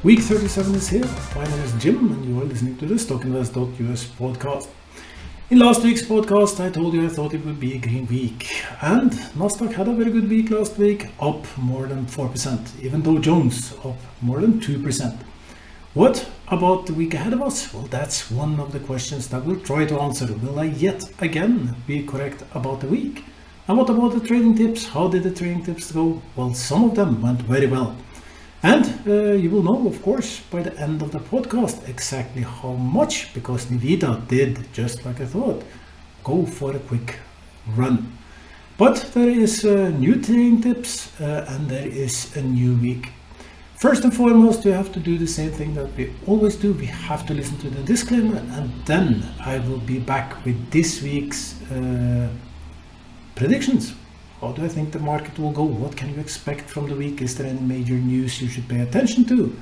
Week 37 is here. My name is Jim and you are listening to the StockInvest.us podcast. In last week's podcast I told you I thought it would be a green week, and Nasdaq had a very good week last week, up more than 4%, even Dow Jones up more than 2%. What about the week ahead of us? Well, that's one of the questions that we'll try to answer. Will I yet again be correct about the week? And what about the trading tips? How did the trading tips go? Well, some of them went very well. And you will know, of course, by the end of the podcast exactly how much, because Nvidia did, just like I thought, go for a quick run. But there is new trading tips and there is a new week. First and foremost, we have to do the same thing that we always do. We have to listen to the disclaimer, and then I will be back with this week's predictions. How do I think the market will go? What can you expect from the week? Is there any major news you should pay attention to?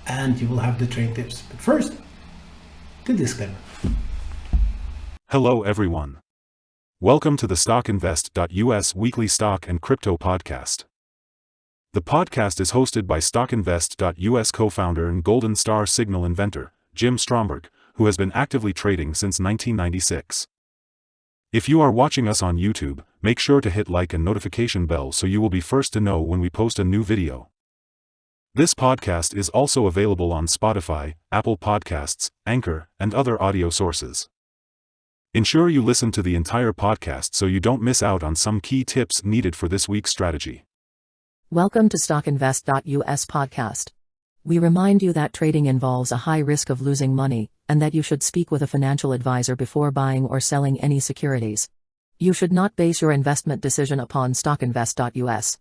And you will have the trading tips. But first, the disclaimer. Hello everyone. Welcome to the StockInvest.us weekly stock and crypto podcast. The podcast is hosted by StockInvest.us co-founder and Golden Star Signal inventor, Jim Stromberg, who has been actively trading since 1996. If you are watching us on YouTube, make sure to hit like and notification bell so you will be first to know when we post a new video. This podcast is also available on Spotify, Apple Podcasts, Anchor, and other audio sources. Ensure you listen to the entire podcast so you don't miss out on some key tips needed for this week's strategy. Welcome to StockInvest.us podcast. We remind you that trading involves a high risk of losing money, and that you should speak with a financial advisor before buying or selling any securities. You should not base your investment decision upon StockInvest.us.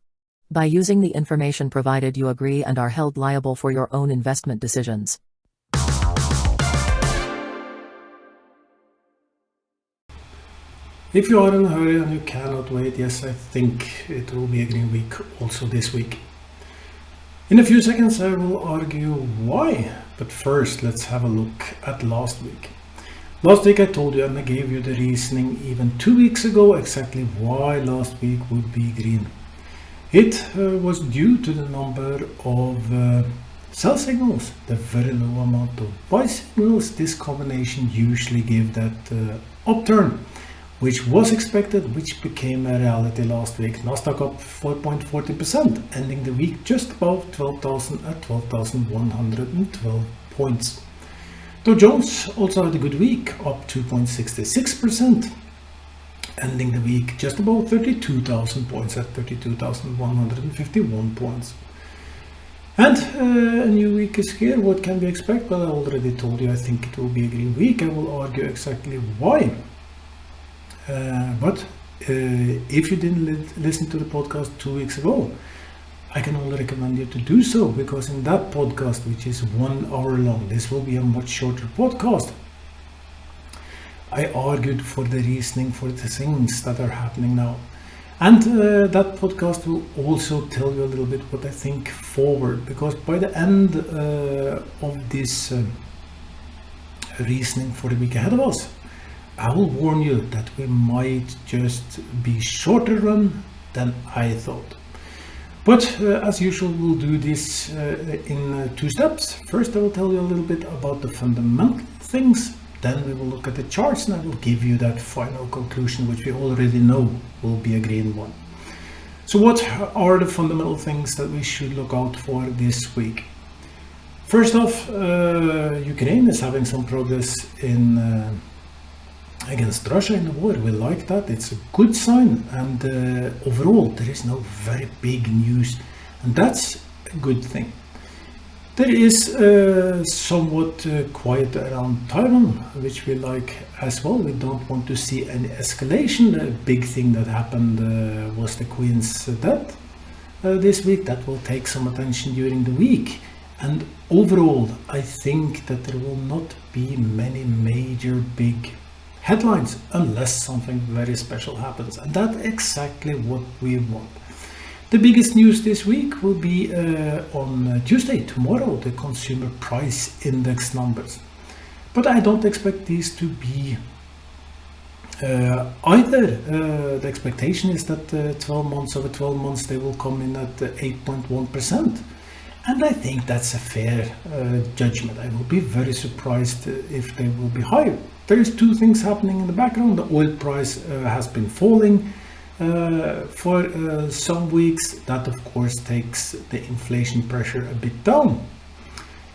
By using the information provided, you agree and are held liable for your own investment decisions. If you are in a hurry and you cannot wait, yes, I think it will be a green week also this week. In a few seconds I will argue why, but first let's have a look at last week. Last week I told you and I gave you the reasoning even 2 weeks ago exactly why last week would be green. It was due to the number of sell signals, the very low amount of buy signals. This combination usually give that upturn, which was expected, which became a reality last week. Nasdaq up 4.40%, ending the week just above 12,000 at 12,112 points. Dow Jones also had a good week, up 2.66%, ending the week just above 32,000 points at 32,151 points. And a new week is here. What can we expect? Well, I already told you I think it will be a green week. I will argue exactly why. But if you didn't listen to the podcast 2 weeks ago, I can only recommend you to do so, because in that podcast, which is 1 hour long, this will be a much shorter podcast. I argued for the reasoning for the things that are happening now. And that podcast will also tell you a little bit what I think forward, because by the end of this reasoning for the week ahead of us, I will warn you that we might just be shorter run than I thought. But as usual, we'll do this in 2 steps. First, I will tell you a little bit about the fundamental things. Then we will look at the charts and I will give you that final conclusion, which we already know will be a green one. So what are the fundamental things that we should look out for this week? First off, Ukraine is having some progress in against Russia in the war. We like that. It's a good sign, and overall there is no very big news, and that's a good thing. There is somewhat quiet around Taiwan, which we like as well. We don't want to see any escalation. The big thing that happened was the Queen's death this week. That will take some attention during the week. And overall, I think that there will not be many major big headlines unless something very special happens, and that's exactly what we want. The biggest news this week will be on Tuesday, tomorrow, the consumer price index numbers. But I don't expect these to be either. The expectation is that 12 months over 12 months they will come in at 8.1%. And I think that's a fair judgment. I will be very surprised if they will be higher. There is two things happening in the background. The oil price has been falling for some weeks. That of course takes the inflation pressure a bit down.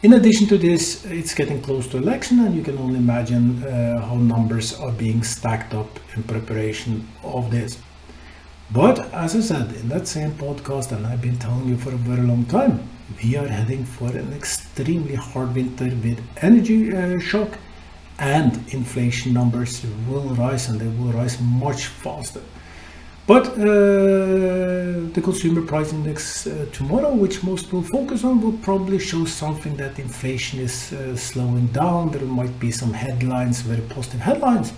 In addition to this, it's getting close to election, and you can only imagine how numbers are being stacked up in preparation of this. But as I said in that same podcast, and I've been telling you for a very long time, we are heading for an extremely hard winter with energy shock, and inflation numbers will rise, and they will rise much faster. But the consumer price index tomorrow, which most will focus on, will probably show something that inflation is slowing down. There might be some headlines, very positive headlines.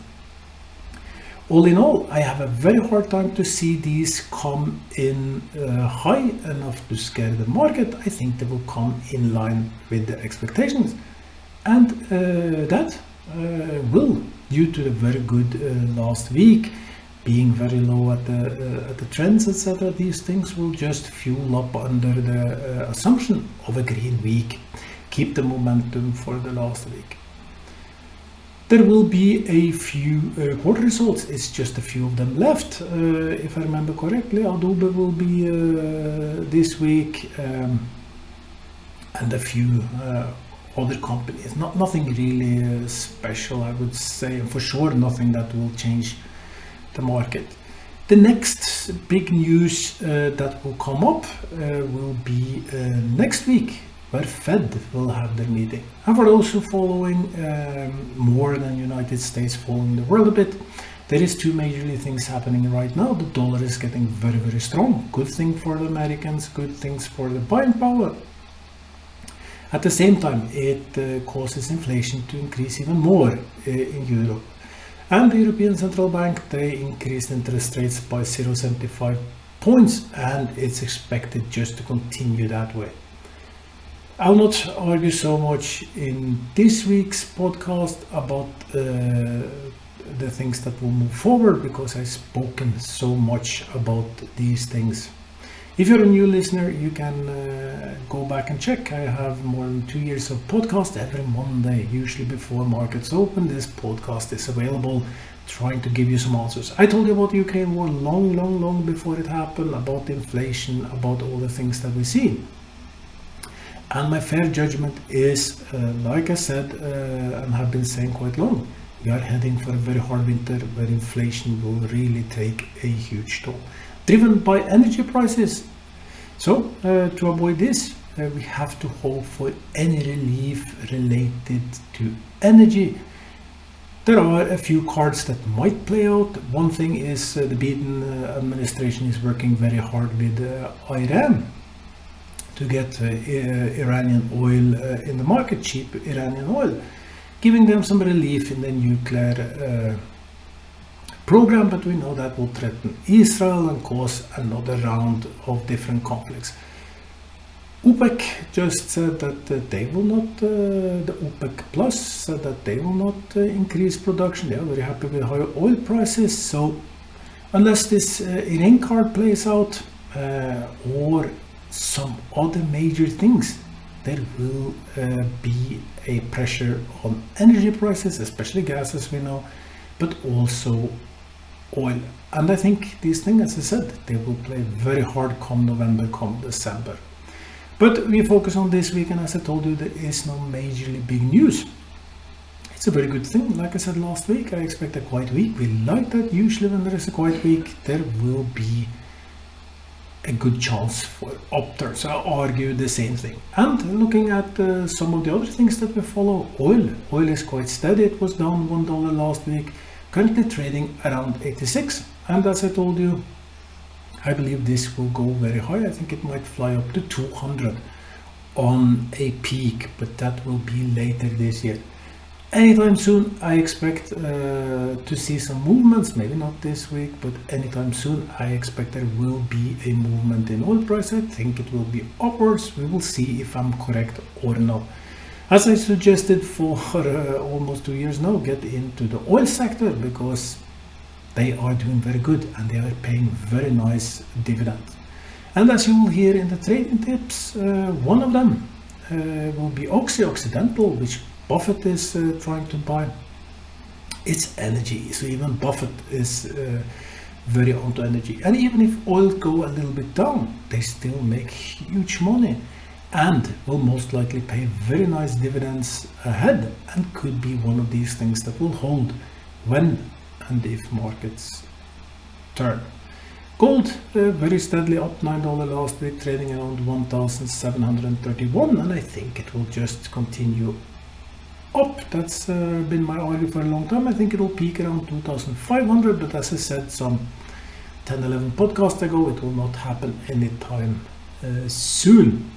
All in all, I have a very hard time to see these come in high enough to scare the market. I think they will come in line with the expectations. And that will, due to the very good last week, being very low at the trends, etc., these things will just fuel up under the assumption of a green week, keep the momentum for the last week. There will be a few quarter results. It's just a few of them left. If I remember correctly, Adobe will be this week, and a few other companies. Nothing really special, I would say, and for sure nothing that will change the market. The next big news that will come up will be next week, where Fed will have their meeting. And for those who following more than United States, following the world a bit, there is two majorly things happening right now. The dollar is getting very, very strong. Good thing for the Americans, good things for the buying power. At the same time, it causes inflation to increase even more in Europe. And the European Central Bank, they increased interest rates by 0.75 points, and it's expected just to continue that way. I'll not argue so much in this week's podcast about the things that will move forward, because I've spoken so much about these things. If you're a new listener, you can go back and check. I have more than 2 years of podcast every Monday, usually before markets open. This podcast is available, trying to give you some answers. I told you about the Ukraine war long before it happened, about inflation, about all the things that we see. And my fair judgment is, like I said, and have been saying quite long, we are heading for a very hard winter where inflation will really take a huge toll, driven by energy prices. So to avoid this, we have to hope for any relief related to energy. There are a few cards that might play out. One thing is the Biden administration is working very hard with Iran to get Iranian oil in the market, cheap Iranian oil, giving them some relief in the nuclear program, but we know that will threaten Israel and cause another round of different conflicts. OPEC just said that they will not, the OPEC Plus said that they will not increase production. They are very happy with higher oil prices. So unless this Iran card plays out or some other major things, there will be a pressure on energy prices, especially gas, as we know, but also oil. And I think these things, as I said, they will play very hard come November, come December. But we focus on this week, and as I told you, there is no majorly big news. It's a very good thing. Like I said last week, I expect a quiet week. We like that. Usually when there is a quiet week, there will be a good chance for upturn. So I argue the same thing. And looking at some of the other things that we follow, oil is quite steady. It was down $1 last week, currently trading around 86. And as I told you, I believe this will go very high. I think it might fly up to 200 on a peak, but that will be later this year. anytime soon I expect to see some movements, maybe not this week, but anytime soon I expect there will be a movement in oil price. I think it will be upwards. We will see if I'm correct or not. As I suggested for almost 2 years now, get into the oil sector because they are doing very good and they are paying very nice dividends. And as you will hear in the trading tips, one of them will be Occidental, which Buffett is trying to buy. It's energy, so even Buffett is very onto energy. And even if oil go a little bit down, they still make huge money and will most likely pay very nice dividends ahead, and could be one of these things that will hold when and if markets turn. Gold very steadily up $9 last week, trading around 1,731, and I think it will just continue up. That's been my argue for a long time. I think it will peak around 2,500, but as I said some 10-11 podcasts ago, it will not happen anytime soon.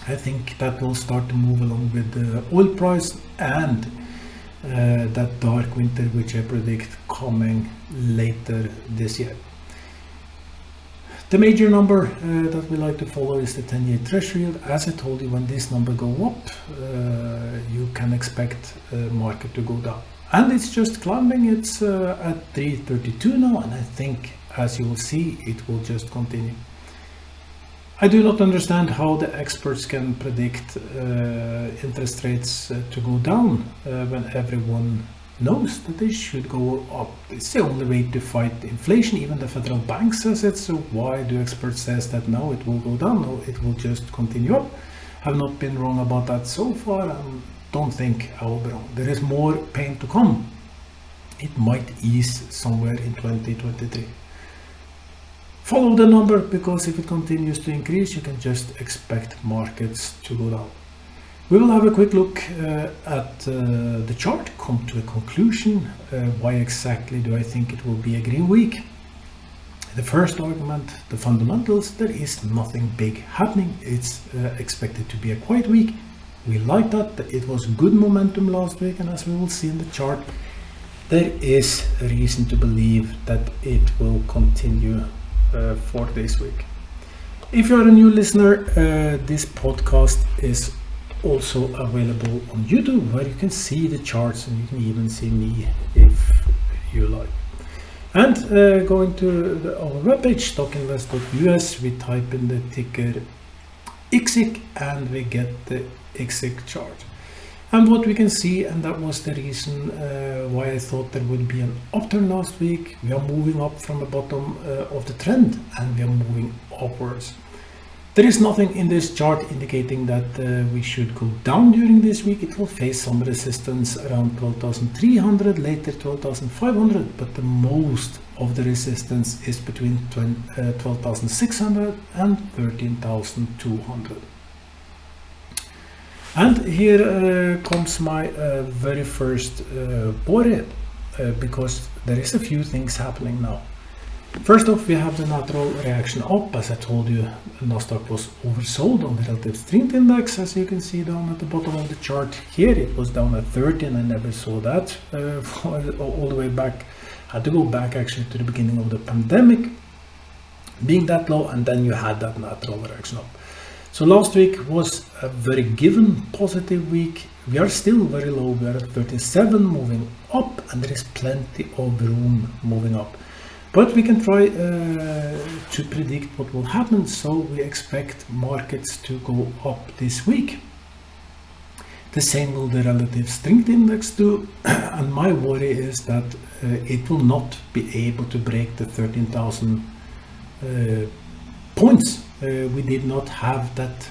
I think that will start to move along with the oil price and that dark winter, which I predict coming later this year. The major number that we like to follow is the 10-year treasury yield. As I told you, when this number go up, you can expect market to go down. And it's just climbing. It's at 332 now, and I think, as you will see, it will just continue. I do not understand how the experts can predict interest rates to go down when everyone knows that they should go up. It's the only way to fight inflation. Even the federal bank says it, so why do experts say that now it will go down? No, it will just continue up. Have not been wrong about that so far, and don't think I will be wrong. There is more pain to come. It might ease somewhere in 2023. Follow the number, because if it continues to increase, you can just expect markets to go down. We will have a quick look at the chart, come to a conclusion. Why exactly do I think it will be a green week? The first argument, the fundamentals, there is nothing big happening. It's expected to be a quiet week. We like that. It was good momentum last week, and as we will see in the chart, there is a reason to believe that it will continue for this week. If you are a new listener, this podcast is also available on YouTube, where you can see the charts and you can even see me if you like. And going to our webpage, StockInvest.us, we type in the ticker Exig and we get the Exig chart. And what we can see, and that was the reason why I thought there would be an upturn last week, we are moving up from the bottom of the trend and we are moving upwards. There is nothing in this chart indicating that we should go down during this week. It will face some resistance around 12,300, later 12,500, but the most of the resistance is between 12,600 and 13,200. And here comes my very first worry, because there is a few things happening now. First off, we have the natural reaction up. As I told you, Nasdaq was oversold on the relative strength index, as you can see down at the bottom of the chart. Here it was down at 30, and I never saw that all the way back. Had to go back actually to the beginning of the pandemic, being that low, and then you had that natural reaction up. So last week was a very given positive week. We are still very low. We are at 37, moving up, and there is plenty of room moving up. But we can try to predict what will happen, so we expect markets to go up this week. The same will the relative strength index do, and my worry is that it will not be able to break the 13,000 points. We did not have that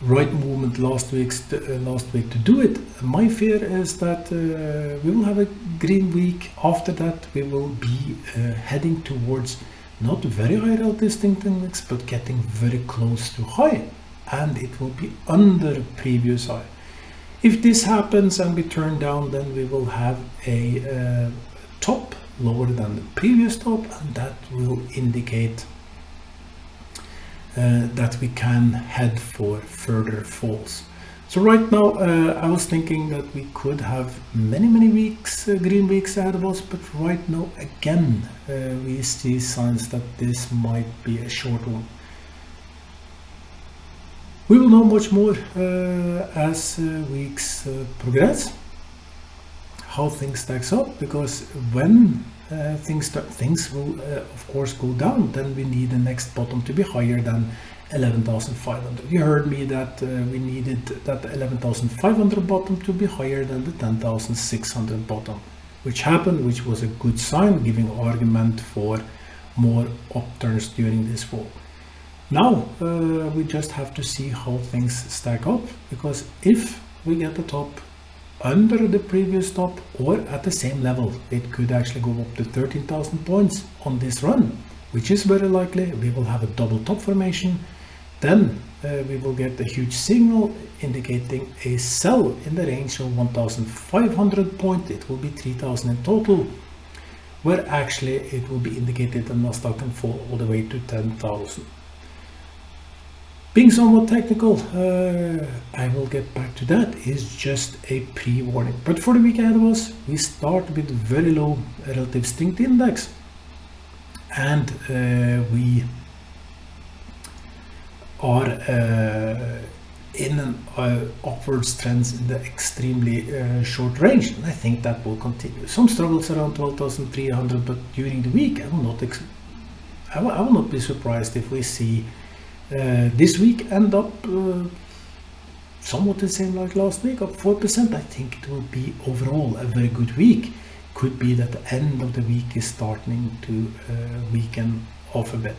right movement last week to do it. My fear is that we will have a green week. After that, we will be heading towards not very high relative strength index, but getting very close to high, and it will be under previous high. If this happens and we turn down, then we will have a top lower than the previous top, and that will indicate that we can head for further falls. So right now, I was thinking that we could have many weeks, green weeks ahead of us, but right now again, we see signs that this might be a short one. We will know much more as weeks progress, how things stacks up, because when things will of course go down, then we need the next bottom to be higher than 11,500. You heard me that we needed that 11,500 bottom to be higher than the 10,600 bottom, which happened, which was a good sign, giving argument for more upturns during this fall. Now we just have to see how things stack up, because if we get the top under the previous top or at the same level, it could actually go up to 13,000 points on this run, which is very likely. We will have a double top formation. Then we will get a huge signal indicating a sell in the range of 1,500 points. It will be 3,000 in total, where actually it will be indicated that Nasdaq can fall all the way to 10,000. Being somewhat technical, I will get back to that, is just a pre-warning. But for the week ahead of us, we start with very low relative strength index, and we are in an upwards trends in the extremely short range, and I think that will continue. Some struggles around 12,300, but during the week I will not be surprised if we see this week end up somewhat the same like last week, up 4%. I think it will be overall a very good week. Could be that the end of the week is starting to weaken off a bit.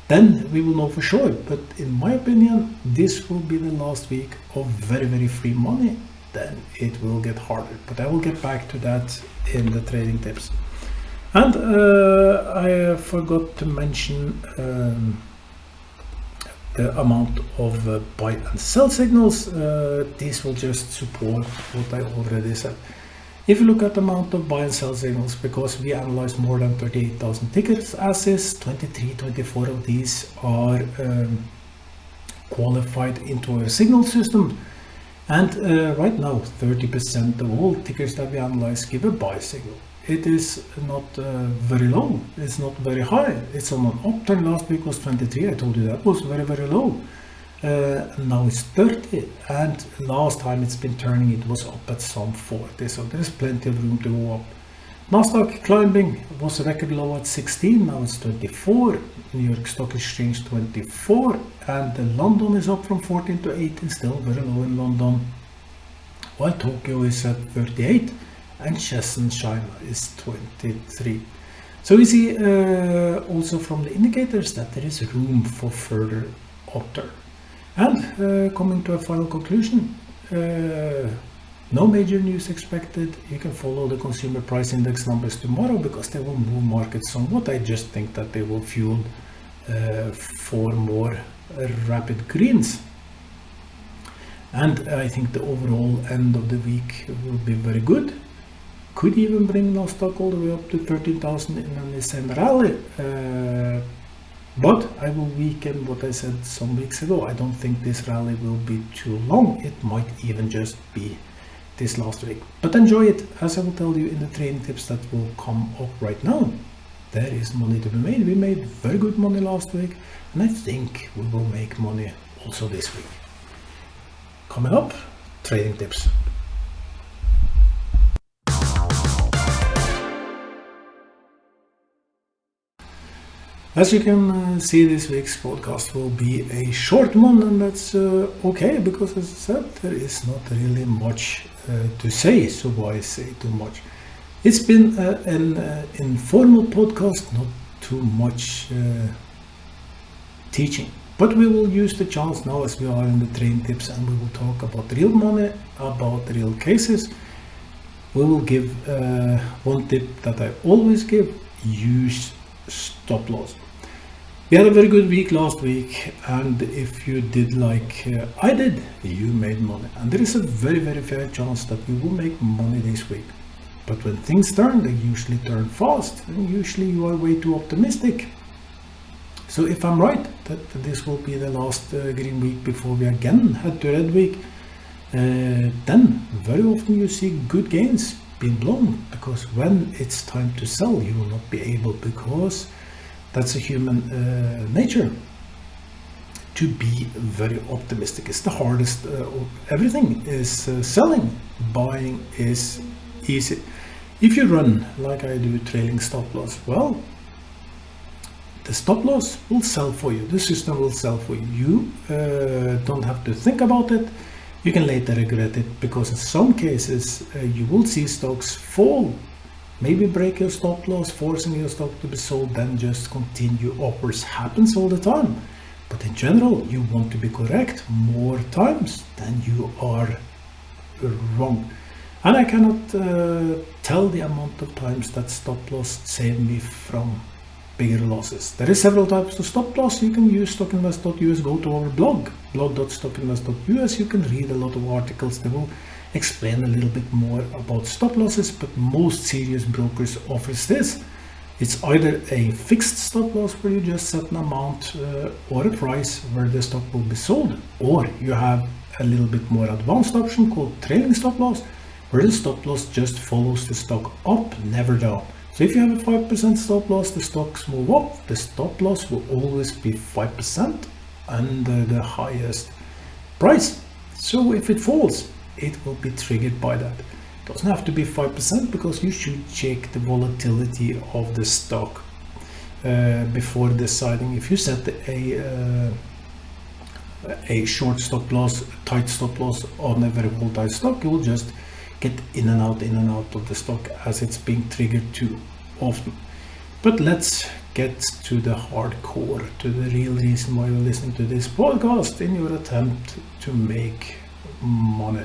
Then we will know for sure, but in my opinion, this will be the last week of very free money. Then it will get harder, but I will get back to that in the trading tips. And I forgot to mention the amount of buy and sell signals. This will just support what I already said. If you look at the amount of buy and sell signals, because we analyze more than 38,000 tickets as is, 24 of these are qualified into our signal system. And right now, 30% of all tickers that we analyze give a buy signal. It is not very low, it's not very high. It's on an upturn. Last week was 23, I told you that was very low. Now it's 30, and last time it's been turning, it was up at some 40, so there's plenty of room to go up. Nasdaq climbing, was a record low at 16, now it's 24. New York Stock Exchange 24, and London is up from 14 to 18, still very low in London, while Tokyo is at 38 and Shenzhen, China is 23. So we see also from the indicators that there is room for further upturn. And coming to a final conclusion, no major news expected. You can follow the consumer price index numbers tomorrow, because they will move markets somewhat. I just think that they will fuel for more rapid greens. And I think the overall end of the week will be very good. Could even bring Nasdaq all the way up to 13,000 in an insane rally. But I will weaken what I said some weeks ago. I don't think this rally will be too long. It might even just be this last week. But enjoy it, as I will tell you in the trading tips that will come up right now. There is money to be made. We made very good money last week, and I think we will make money also this week. Coming up, trading tips. As you can see, this week's podcast will be a short one, and that's okay, because as I said, there is not really much to say, so why say too much? It's been an informal podcast, not too much teaching, but we will use the chance now, as we are in the trading tips, and we will talk about real money, about real cases. We will give one tip that I always give: use stop loss. We had a very good week last week, and if you did like I did, you made money, and there is a very fair chance that we will make money this week. But when things turn, they usually turn fast, and usually you are way too optimistic. So if I'm right that this will be the last green week before we again head to red week, then very often you see good gains being blown, because when it's time to sell, you will not be able, because that's a human nature to be very optimistic. It's the hardest of everything is selling. Buying is easy. If you run like I do trailing stop loss, well, the stop loss will sell for you. The system will sell for you. You don't have to think about it. You can later regret it, because in some cases you will see stocks fall, maybe break your stop loss, forcing your stock to be sold, then just continue upwards. Happens all the time. But in general, you want to be correct more times than you are wrong. And I cannot tell the amount of times that stop loss saved me from bigger losses. There is several types of stop loss. You can use StockInvest.us. Go to our blog.StockInvest.us. You can read a lot of articles that will explain a little bit more about stop losses, but most serious brokers offers this. It's either a fixed stop loss where you just set an amount or a price where the stock will be sold, or you have a little bit more advanced option called trailing stop loss, where the stop loss just follows the stock up, never down. So if you have a 5% stop loss, the stocks move up, the stop loss will always be 5% under the highest price. So if it falls, it will be triggered by that. It doesn't have to be 5%, because you should check the volatility of the stock before deciding. If you set a short stop loss, tight stop loss on a very volatile stock, you will just get in and out of the stock as it's being triggered too often. But let's get to the hardcore, to the real reason why you're listening to this podcast in your attempt to make money.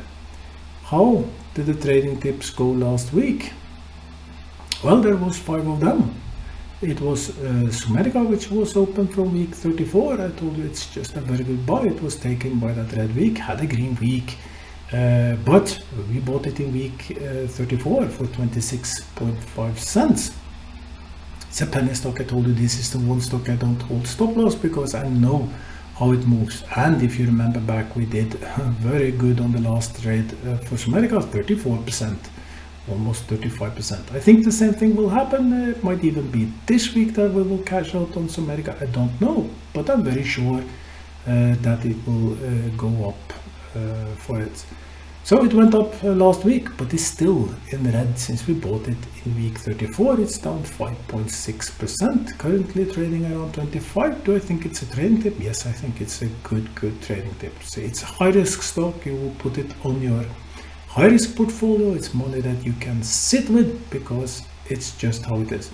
How did the trading tips go last week? Well, there was 5 of them. It was Sumerica, which was open from week 34. I told you it's just a very good buy. It was taken by that red week, had a green week, but we bought it in week 34 for 26.5 cents. It's a penny stock. I told you this is the one stock I don't hold stop loss, because I know how it moves. And if you remember back, we did very good on the last trade for Sumerica, 34%, almost 35%. I think the same thing will happen. It might even be this week that we will cash out on Sumerica. I don't know, but I'm very sure that it will go up for it. So it went up last week, but it's still in the red since we bought it in week 34. It's down 5.6%, currently trading around 25. Do I think it's a trading tip? Yes, I think it's a good trading tip. So it's a high risk stock. You will put it on your high risk portfolio. It's money that you can sit with, because it's just how it is.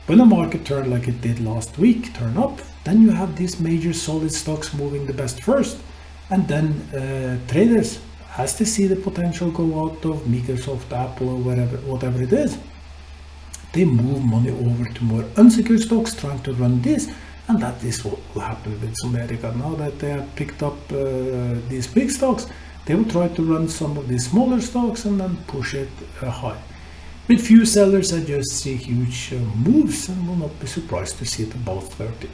When the market turn like it did last week, turn up, then you have these major solid stocks moving the best first, and then traders, as they see the potential go out of Microsoft, Apple, or whatever it is, they move money over to more unsecured stocks, trying to run this, and that is what will happen with Sumerica. Now that they have picked up these big stocks, they will try to run some of these smaller stocks and then push it high. With few sellers, I just see huge moves, and will not be surprised to see it above 30.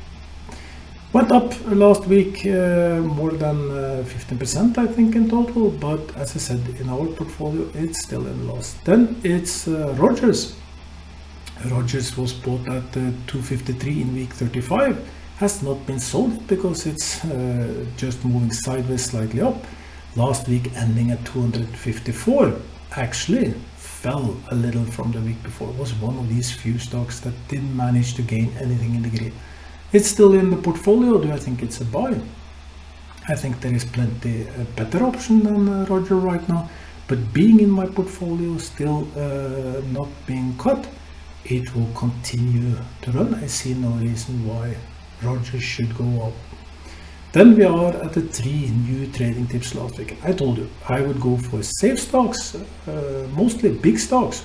Went up last week more than 15%, I think, in total, but as I said, in our portfolio it's still in loss. Then it's Rogers. Rogers was bought at 253 in week 35, has not been sold because it's just moving sideways slightly up. Last week ending at 254, actually fell a little from the week before. It was one of these few stocks that didn't manage to gain anything in the green. It's still in the portfolio. Do I think it's a buy? I think there is plenty better option than Roger right now, but being in my portfolio, still not being cut, it will continue to run. I see no reason why Roger should go up. Then we are at the 3 new trading tips last week. I told you I would go for safe stocks, mostly big stocks,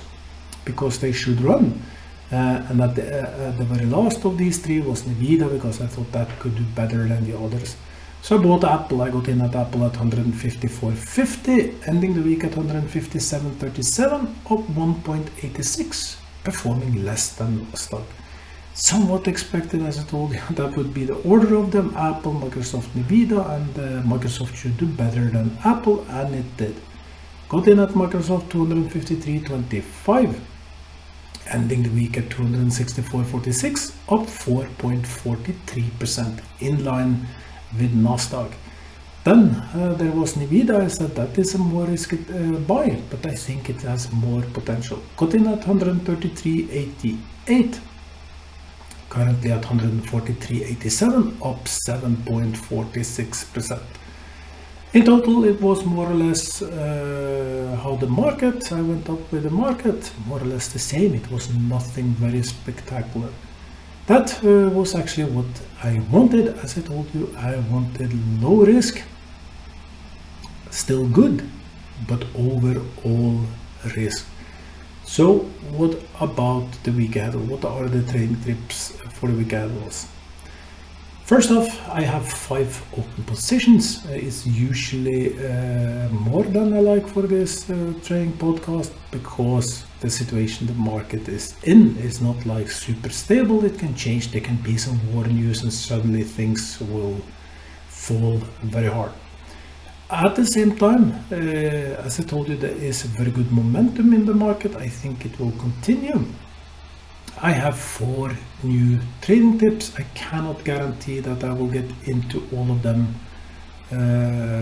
because they should run. And at the very last of these 3 was Nvidia, because I thought that could do better than the others. So I bought Apple. I got in at Apple at 154.50, ending the week at 157.37, up 1.86, performing less than stock. Somewhat expected, as I told you, that would be the order of them: Apple, Microsoft, Nvidia, and Microsoft should do better than Apple, and it did. Got in at Microsoft 253.25, ending the week at 264.46, up 4.43%, in line with Nasdaq. Then there was Nvidia. I said that is a more risky buy, but I think it has more potential. Got in at 133.88, currently at 143.87, up 7.46%. In total, it was more or less how the market, I went up with the market, more or less the same. It was nothing very spectacular. That was actually what I wanted. As I told you, I wanted low risk, still good, but overall risk. So what about the week ahead? What are the trading tips for the week ahead? First off, I have 5 open positions. It's usually more than I like for this trading podcast, because the situation the market is in is not like super stable. It can change. There can be some war news and suddenly things will fall very hard. At the same time, as I told you, there is a very good momentum in the market. I think it will continue. I have 4 new trading tips. I cannot guarantee that I will get into all of them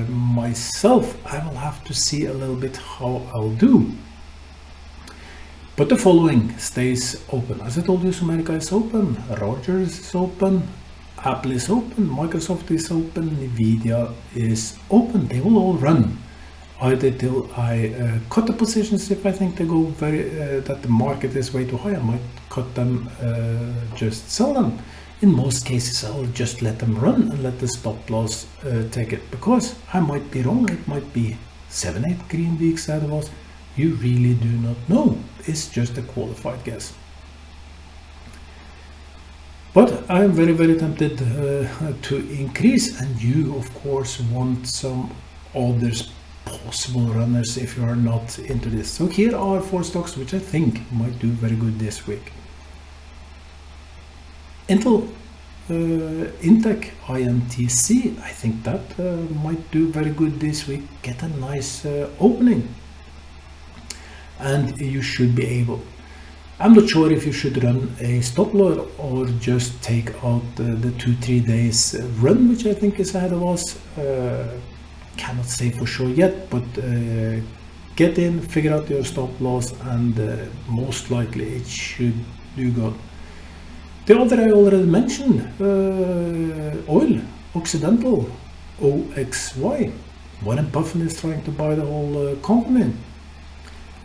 myself. I will have to see a little bit how I'll do. But the following stays open. As I told you, America is open, Rogers is open, Apple is open, Microsoft is open, Nvidia is open. They will all run either till I cut the positions if I think they go that the market is way too high. I might cut them, just sell them. In most cases, I'll just let them run and let the stop loss take it, because I might be wrong. It might be 7-8 green weeks ahead of us. You really do not know. It's just a qualified guess. But I am very, very tempted to increase, and you of course want some others possible runners if you are not into this. So here are 4 stocks which I think might do very good this week. Intel, Intech, INTC, I think that might do very good this week. Get a nice opening, and you should be able. I'm not sure if you should run a stop loss or just take out the 2-3 days run, which I think is ahead of us. Cannot say for sure yet, but get in, figure out your stop loss, and most likely it should do good. The other I already mentioned, oil, Occidental, OXY. Warren Buffett is trying to buy the whole company.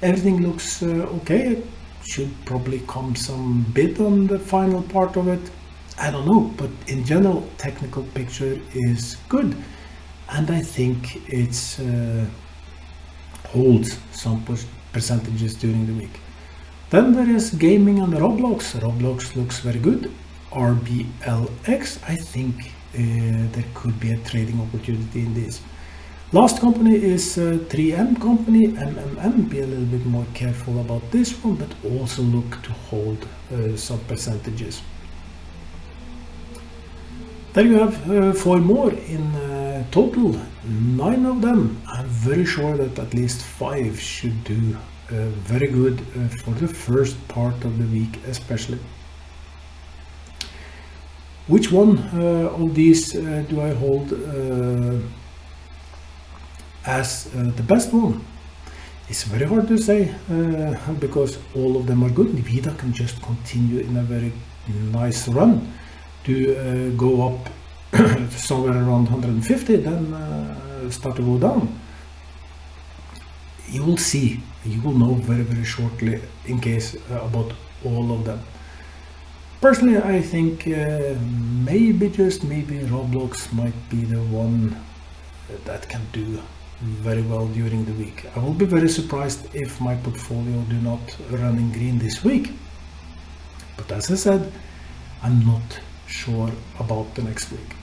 Everything looks okay. Should probably come some bid on the final part of it. I don't know, but in general, technical picture is good. And I think it's holds some percentages during the week. Then there is gaming and Roblox. Roblox looks very good. RBLX, I think there could be a trading opportunity in this. Last company is 3M company, MMM. Be a little bit more careful about this one, but also look to hold some percentages. There you have 4 more in total, 9 of them. I'm very sure that at least 5 should do very good for the first part of the week especially. Which one of these do I hold as the best one? It's very hard to say because all of them are good. Nvidia can just continue in a very nice run to go up somewhere around 150, then start to go down. You will see, you will know very, very shortly in case about all of them. Personally, I think maybe, just maybe, Roblox might be the one that can do very well during the week. I will be very surprised if my portfolio do not run in green this week. But as I said, I'm not sure about the next week.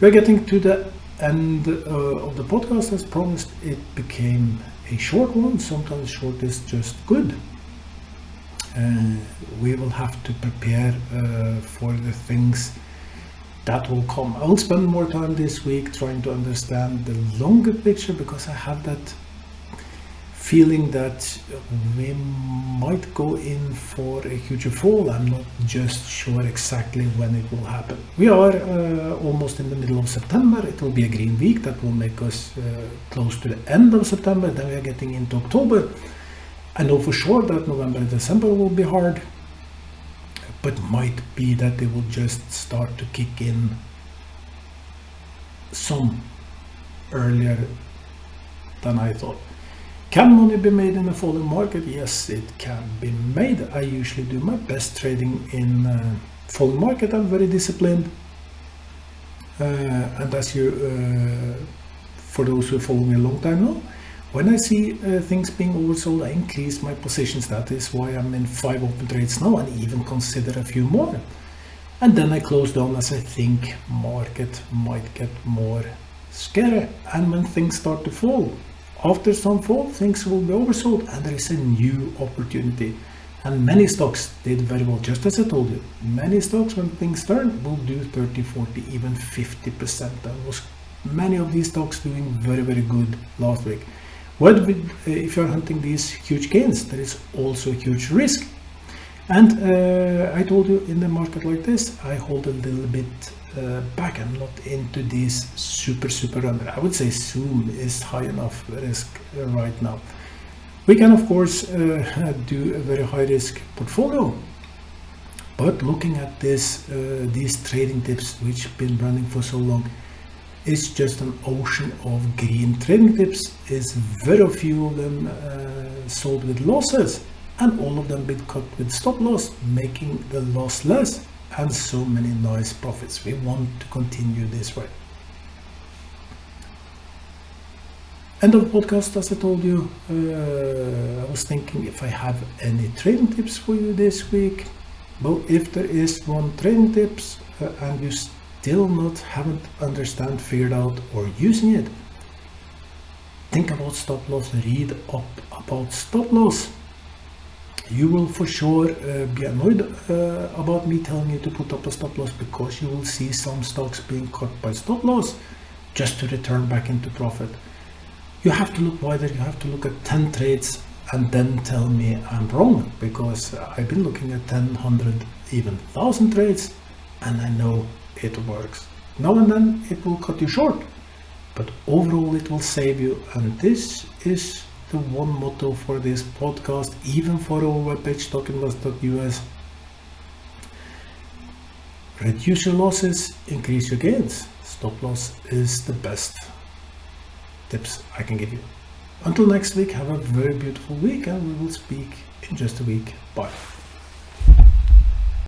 We're getting to the end of the podcast. As promised, it became a short one. Sometimes short is just good. we will have to prepare for the things that will come. I will spend more time this week trying to understand the longer picture, because I have that feeling that we might go in for a huge fall. I'm not just sure exactly when it will happen. We are almost in the middle of September. It will be a green week that will make us close to the end of September. Then we are getting into October. I know for sure that November and December will be hard, but might be that they will just start to kick in some earlier than I thought. Can money be made in a falling market? Yes, it can be made. I usually do my best trading in falling market. I'm very disciplined, and as you, for those who follow me a long time now, when I see things being oversold, I increase my positions. That is why I'm in 5 open trades now, and even consider a few more. And then I close down as I think market might get more scary. And when things start to fall, after some fall, things will be oversold and there is a new opportunity. And many stocks did very well, just as I told you. Many stocks, when things turn, will do 30, 40, even 50%. There was many of these stocks doing very, very good last week. But if you're hunting these huge gains, there is also a huge risk. And I told you, in the market like this, I hold a little bit back. I'm not into these super runner. I would say Zoom is high enough risk right now. We can of course do a very high risk portfolio, but looking at this, these trading tips which have been running for so long, it's just an ocean of green trading tips. Is very few of them sold with losses, and all of them been cut with stop loss, making the loss less, and so many nice profits. We want to continue this way. End of the podcast. As I told you, I was thinking if I have any trading tips for you this week. Well, if there is one trading tips and you still haven't figured out or using it, think about stop loss, read up about stop loss. You will for sure be annoyed about me telling you to put up a stop loss, because you will see some stocks being cut by stop loss just to return back into profit. You have to look wider. You have to look at 10 trades and then tell me I'm wrong, because I've been looking at 10, 100, even 1,000 trades, and I know it works. Now and then it will cut you short, but overall it will save you. And this is the one motto for this podcast, even for our webpage StockInvest.us. Reduce your losses, increase your gains. Stop loss is the best tips I can give you. Until next week, have a very beautiful week, and we will speak in just a week. Bye.